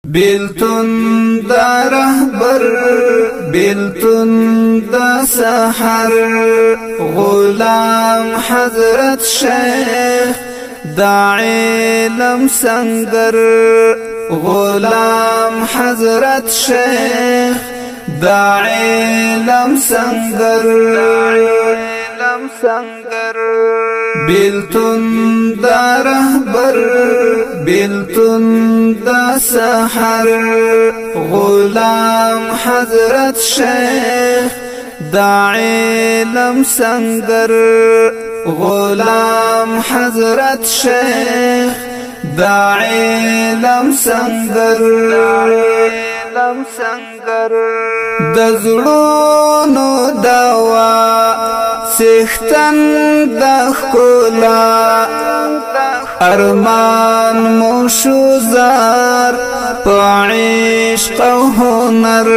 بیلتون دا رهبر بیلتون دا سحر غلام حضرت شیخ دا علم سنگر غلام حضرت شیخ دا علم سنگر بیلتون دا رهبر بیلتون دا سحر غلام حضرت شیخ دا علم سنگر غلام حضرت شیخ دا علم سنگر د زړونو دوا سختن د ښکلا ارمان مو شو زار په عشق او هنر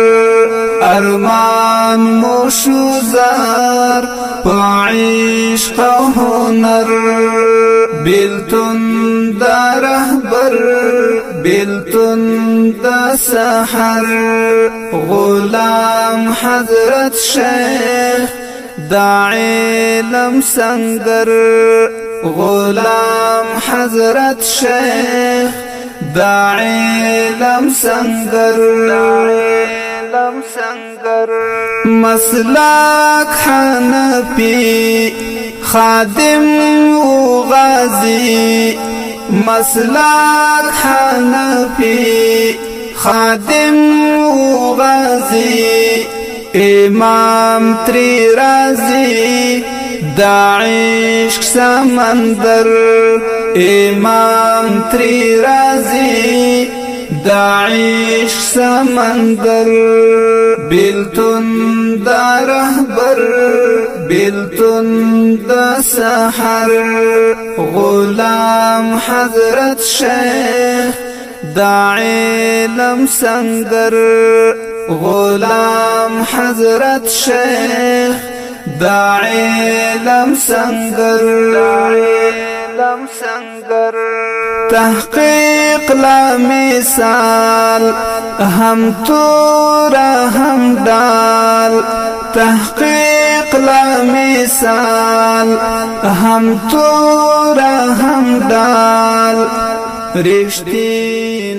ارمان مو شو زار په عشق او هنر بیلتون دا رهبر بیلتون دا سحر غلام حضرت شیخ دا علم سنگر غلام حضرت شیخ دا علم سنگر مسلک حنفی خادم و غازی مسلک حنفی خادم و غازی امام تری رازی دا عشق سمندر امام تری رازی دا عشق سمندر بیلتون دا رهبر بیلتون دا سحر غلام حضرت شیخ دا علم سنگر غلام حضرت شیخ دا علم سنگر تحقیق لا مثال هم تورا هم دال تحقیق لا مثال هم تورا هم دال رشتی